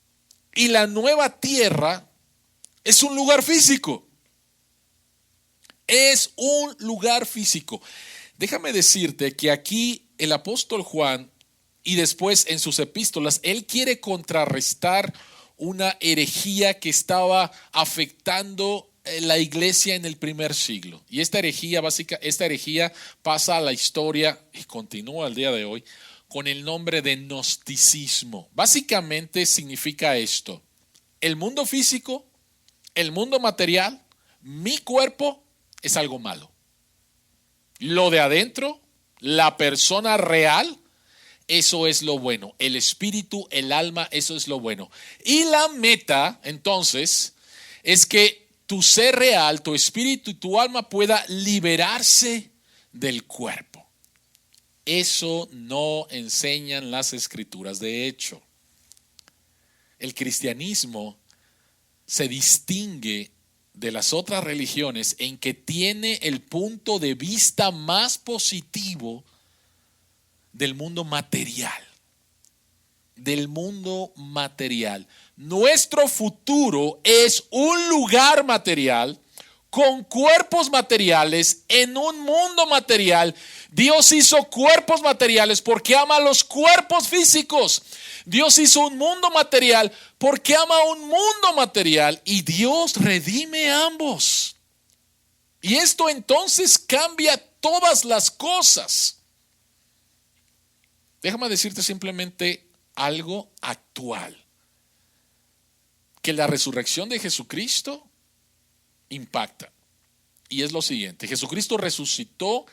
y la nueva tierra es un lugar físico. Es un lugar físico. Déjame decirte que aquí el apóstol Juan y después en sus epístolas, él quiere contrarrestar una herejía que estaba afectando la iglesia en el primer siglo. Y esta herejía pasa a la historia y continúa al día de hoy con el nombre de gnosticismo. Básicamente significa esto: el mundo físico, el mundo material, mi cuerpo es algo malo. Lo de adentro, la persona real, eso es lo bueno. El espíritu, el alma, eso es lo bueno. Y la meta, entonces, es que tu ser real, tu espíritu y tu alma pueda liberarse del cuerpo. Eso no enseñan las escrituras. De hecho, el cristianismo se distingue de las otras religiones en que tiene el punto de vista más positivo del mundo material. Del mundo material. Nuestro futuro es un lugar material con cuerpos materiales en un mundo material. Dios hizo cuerpos materiales porque ama los cuerpos físicos. Dios hizo un mundo material porque ama un mundo material, y Dios redime ambos. Y esto entonces cambia todas las cosas. Déjame decirte simplemente algo actual, que la resurrección de Jesucristo impacta. Y es lo siguiente: Jesucristo resucitó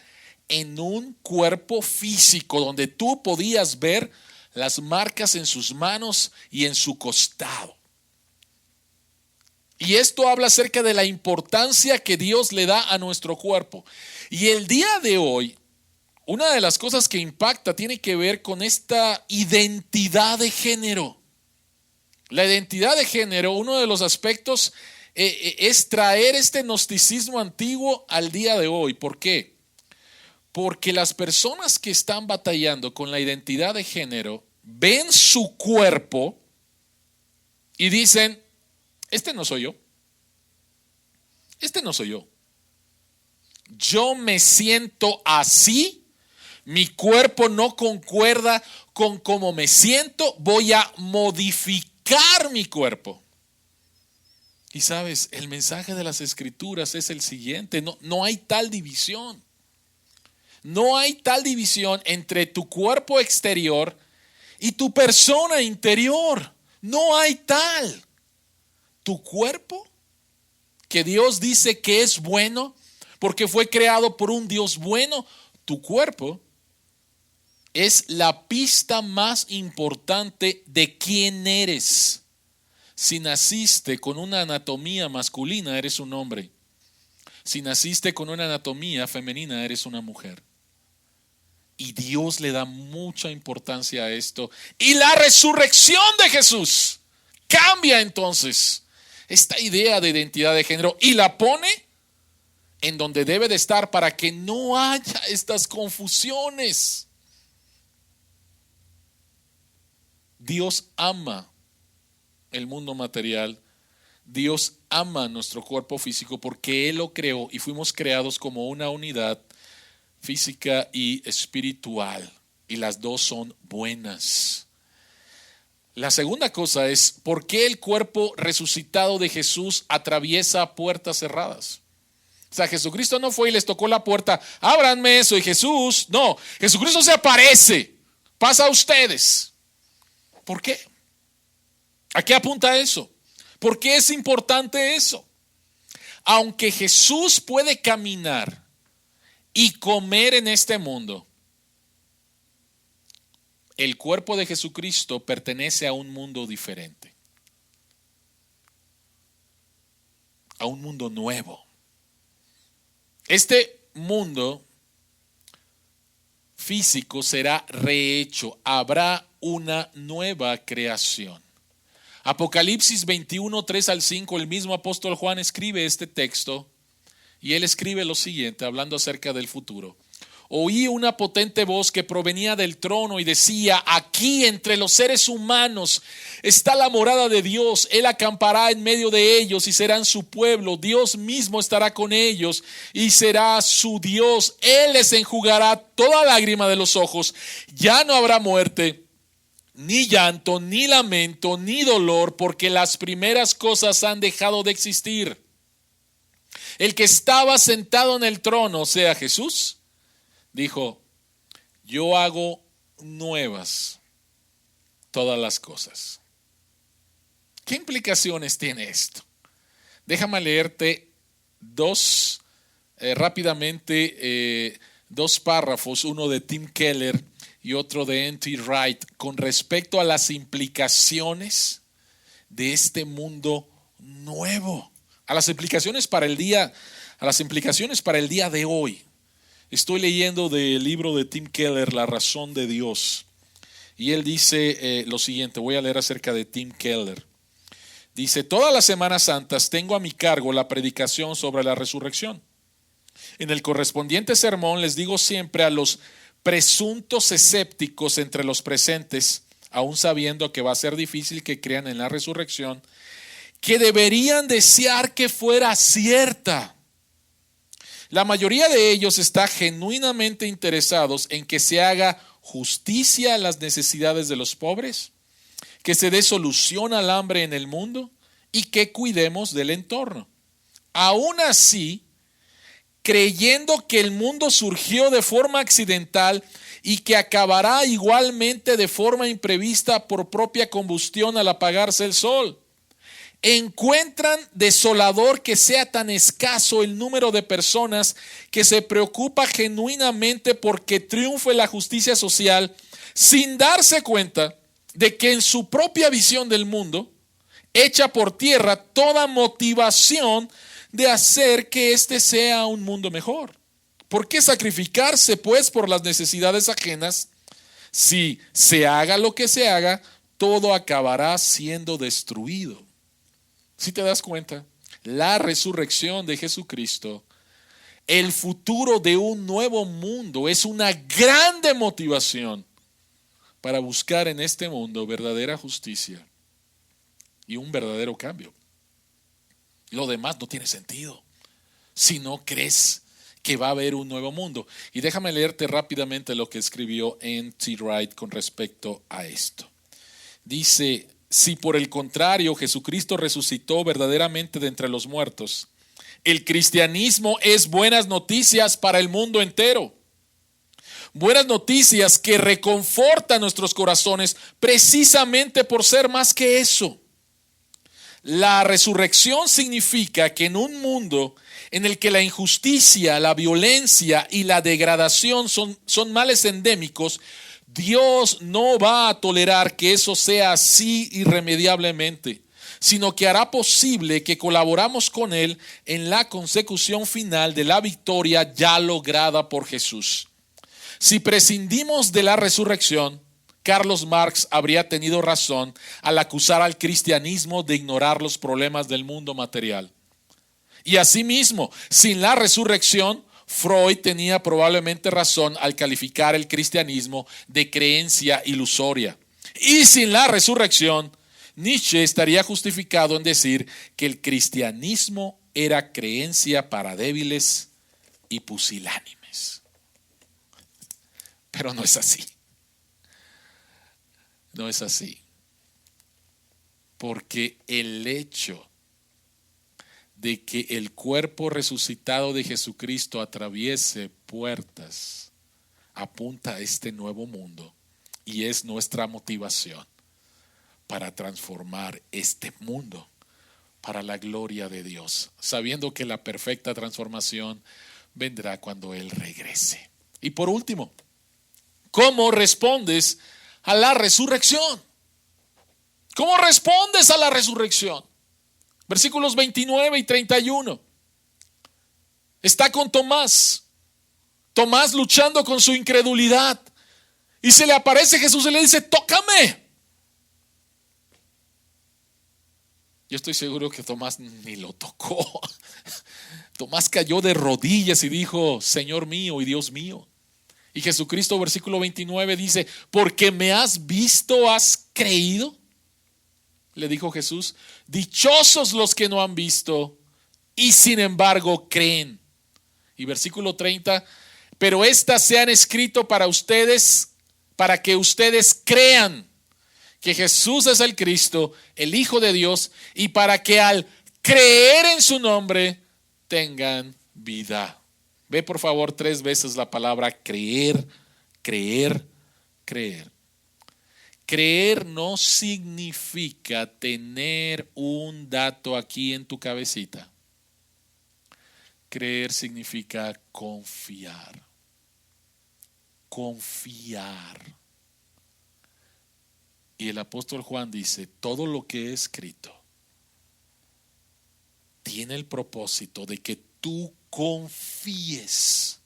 en un cuerpo físico donde tú podías ver las marcas en sus manos y en su costado. Y esto habla acerca de la importancia que Dios le da a nuestro cuerpo. Y el día de hoy, una de las cosas que impacta tiene que ver con esta identidad de género. La identidad de género, uno de los aspectos es traer este gnosticismo antiguo al día de hoy. ¿Por qué? Porque las personas que están batallando con la identidad de género ven su cuerpo y dicen: este no soy yo. Este no soy yo. Yo me siento así. Mi cuerpo no concuerda con cómo me siento. Voy a modificar mi cuerpo. Y sabes, el mensaje de las Escrituras es el siguiente: no hay tal división. No hay tal división entre tu cuerpo exterior y tu persona interior. No hay tal. Tu cuerpo, que Dios dice que es bueno porque fue creado por un Dios bueno, tu cuerpo es la pista más importante de quién eres. Si naciste con una anatomía masculina, eres un hombre. Si naciste con una anatomía femenina, eres una mujer. Y Dios le da mucha importancia a esto. Y la resurrección de Jesús cambia entonces esta idea de identidad de género y la pone en donde debe de estar para que no haya estas confusiones. Dios ama el mundo material. Dios ama nuestro cuerpo físico porque Él lo creó y fuimos creados como una unidad física y espiritual, y las dos son buenas. La segunda cosa es: ¿por qué el cuerpo resucitado de Jesús atraviesa puertas cerradas? O sea, Jesucristo no fue y les tocó la puerta: ábranme, soy Jesús. No, Jesucristo se aparece, pasa a ustedes. ¿Por qué? ¿A qué apunta eso? ¿Por qué es importante eso? Aunque Jesús puede caminar y comer en este mundo, el cuerpo de Jesucristo pertenece a un mundo diferente, a un mundo nuevo. Este mundo físico será rehecho, habrá una nueva creación. Apocalipsis 21, 3 al 5, el mismo apóstol Juan escribe este texto y él escribe lo siguiente, hablando acerca del futuro. Oí una potente voz que provenía del trono y decía: aquí entre los seres humanos está la morada de Dios. Él acampará en medio de ellos y serán su pueblo. Dios mismo estará con ellos y será su Dios. Él les enjugará toda lágrima de los ojos. Ya no habrá muerte, ni llanto, ni lamento, ni dolor, porque las primeras cosas han dejado de existir. El que estaba sentado en el trono, o sea, Jesús, dijo: yo hago nuevas todas las cosas. ¿Qué implicaciones tiene esto? Déjame leerte rápidamente dos párrafos, uno de Tim Keller y otro de N.T. Wright, con respecto a las implicaciones de este mundo nuevo, a las implicaciones para el día de hoy. Estoy leyendo del libro de Tim Keller, La razón de Dios, y él dice lo siguiente. Voy a leer acerca de Tim Keller. Dice: todas las Semanas Santas tengo a mi cargo la predicación sobre la resurrección. En el correspondiente sermón les digo siempre a los presuntos escépticos entre los presentes, aun sabiendo que va a ser difícil que crean en la resurrección, que deberían desear que fuera cierta. La mayoría de ellos está genuinamente interesados en que se haga justicia a las necesidades de los pobres, que se dé solución al hambre en el mundo y que cuidemos del entorno. Aún así, creyendo que el mundo surgió de forma accidental y que acabará igualmente de forma imprevista por propia combustión al apagarse el sol, encuentran desolador que sea tan escaso el número de personas que se preocupa genuinamente porque triunfe la justicia social, sin darse cuenta de que en su propia visión del mundo echa por tierra toda motivación de hacer que éste sea un mundo mejor. ¿Por qué sacrificarse pues por las necesidades ajenas? Si se haga lo que se haga, todo acabará siendo destruido. Si te das cuenta, la resurrección de Jesucristo, el futuro de un nuevo mundo, es una grande motivación para buscar en este mundo verdadera justicia y un verdadero cambio. Lo demás no tiene sentido si no crees que va a haber un nuevo mundo. Y déjame leerte rápidamente lo que escribió N.T. Wright con respecto a esto. Dice: si por el contrario Jesucristo resucitó verdaderamente de entre los muertos, el cristianismo es buenas noticias para el mundo entero. Buenas noticias que reconfortan nuestros corazones precisamente por ser más que eso. La resurrección significa que en un mundo en el que la injusticia, la violencia y la degradación son males endémicos, Dios no va a tolerar que eso sea así irremediablemente, sino que hará posible que colaboramos con Él en la consecución final de la victoria ya lograda por Jesús. Si prescindimos de la resurrección, Carlos Marx habría tenido razón al acusar al cristianismo de ignorar los problemas del mundo material. Y asimismo, sin la resurrección, Freud tenía probablemente razón al calificar el cristianismo de creencia ilusoria. Y sin la resurrección, Nietzsche estaría justificado en decir que el cristianismo era creencia para débiles y pusilánimes. Pero no es así. No es así. Porque el hecho de que el cuerpo resucitado de Jesucristo atraviese puertas apunta a este nuevo mundo y es nuestra motivación para transformar este mundo para la gloria de Dios, sabiendo que la perfecta transformación vendrá cuando Él regrese. Y por último, ¿cómo respondes a la resurrección? ¿Cómo respondes a la resurrección? Versículos 29 y 31. Está con Tomás. Tomás luchando con su incredulidad. Y se le aparece Jesús y le dice: tócame. Yo estoy seguro que Tomás ni lo tocó. Tomás cayó de rodillas y dijo: Señor mío y Dios mío. Y Jesucristo, versículo 29, dice: porque me has visto, has creído. Le dijo Jesús: dichosos los que no han visto y sin embargo creen. Y versículo 30, pero estas se han escrito para ustedes, para que ustedes crean que Jesús es el Cristo, el Hijo de Dios, y para que al creer en su nombre tengan vida. Ve por favor 3 veces la palabra creer, creer, creer. Creer no significa tener un dato aquí en tu cabecita. Creer significa confiar. Confiar. Y el apóstol Juan dice: todo lo que he escrito tiene el propósito de que tú confíes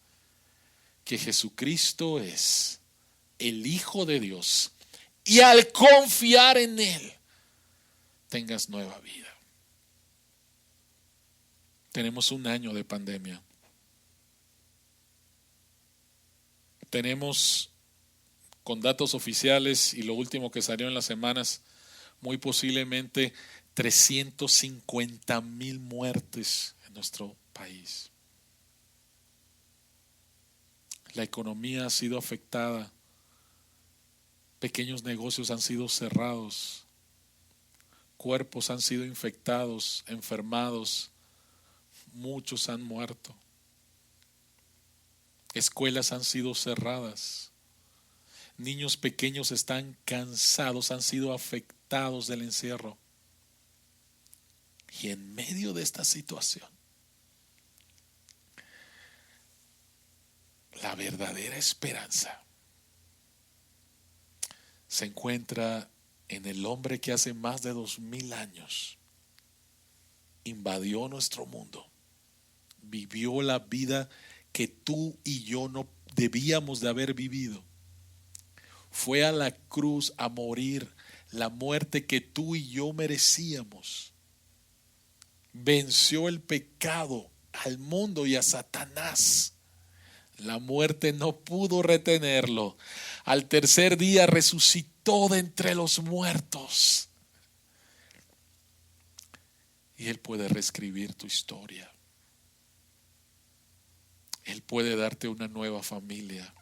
que Jesucristo es el Hijo de Dios. Y al confiar en Él, tengas nueva vida. Tenemos un año de pandemia. Tenemos, con datos oficiales y lo último que salió en las semanas, muy posiblemente 350,000 muertes en nuestro país. La economía ha sido afectada. Pequeños negocios han sido cerrados. Cuerpos han sido infectados, enfermados. Muchos han muerto. Escuelas han sido cerradas. Niños pequeños están cansados, han sido afectados del encierro. Y en medio de esta situación, la verdadera esperanza se encuentra en el hombre que hace más de 2000 años invadió nuestro mundo, vivió la vida que tú y yo no debíamos de haber vivido. Fue a la cruz a morir la muerte que tú y yo merecíamos. Venció el pecado, al mundo y a Satanás. La muerte no pudo retenerlo. Al tercer día resucitó de entre los muertos. Y Él puede reescribir tu historia. Él puede darte una nueva familia.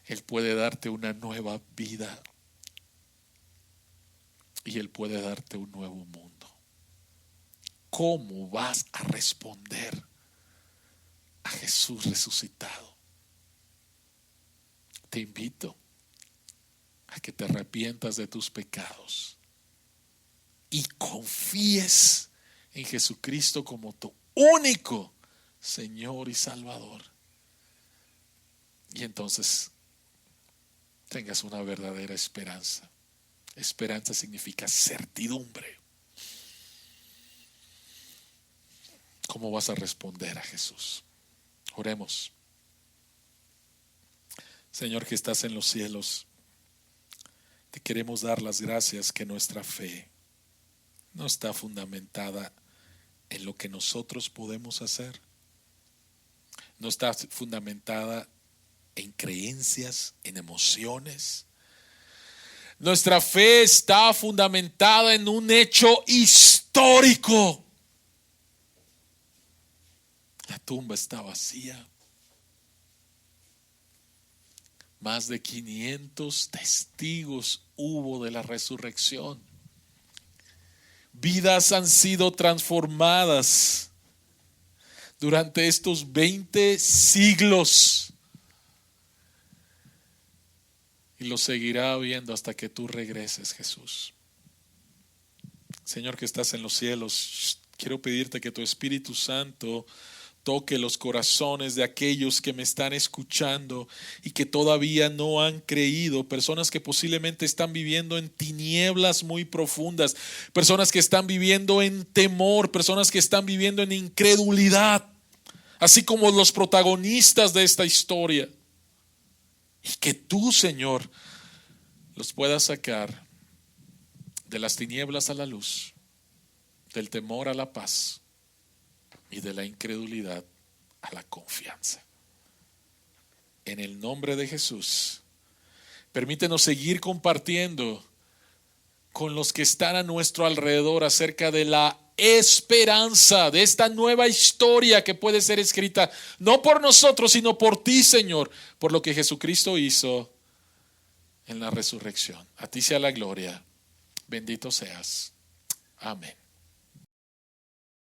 Él puede darte una nueva vida. Y Él puede darte un nuevo mundo. ¿Cómo vas a responder a Jesús resucitado? Te invito a que te arrepientas de tus pecados y confíes en Jesucristo como tu único Señor y Salvador. Y entonces tengas una verdadera esperanza. Esperanza significa certidumbre. ¿Cómo vas a responder a Jesús? Oremos. Señor que estás en los cielos, te queremos dar las gracias que nuestra fe no está fundamentada en lo que nosotros podemos hacer. No está fundamentada en creencias, en emociones. Nuestra fe está fundamentada en un hecho histórico. La tumba está vacía. Más de 500 testigos hubo de la resurrección. Vidas han sido transformadas durante estos 20 siglos. Y lo seguirá habiendo hasta que tú regreses, Jesús. Señor que estás en los cielos, quiero pedirte que tu Espíritu Santo toque los corazones de aquellos que me están escuchando y que todavía no han creído, personas que posiblemente están viviendo en tinieblas muy profundas, personas que están viviendo en temor, personas que están viviendo en incredulidad, así como los protagonistas de esta historia. Y que tú, Señor, los puedas sacar de las tinieblas a la luz, del temor a la paz y de la incredulidad a la confianza. En el nombre de Jesús, permítenos seguir compartiendo con los que están a nuestro alrededor acerca de la esperanza, de esta nueva historia que puede ser escrita no por nosotros, sino por ti, Señor, por lo que Jesucristo hizo en la resurrección. A ti sea la gloria. Bendito seas. Amén.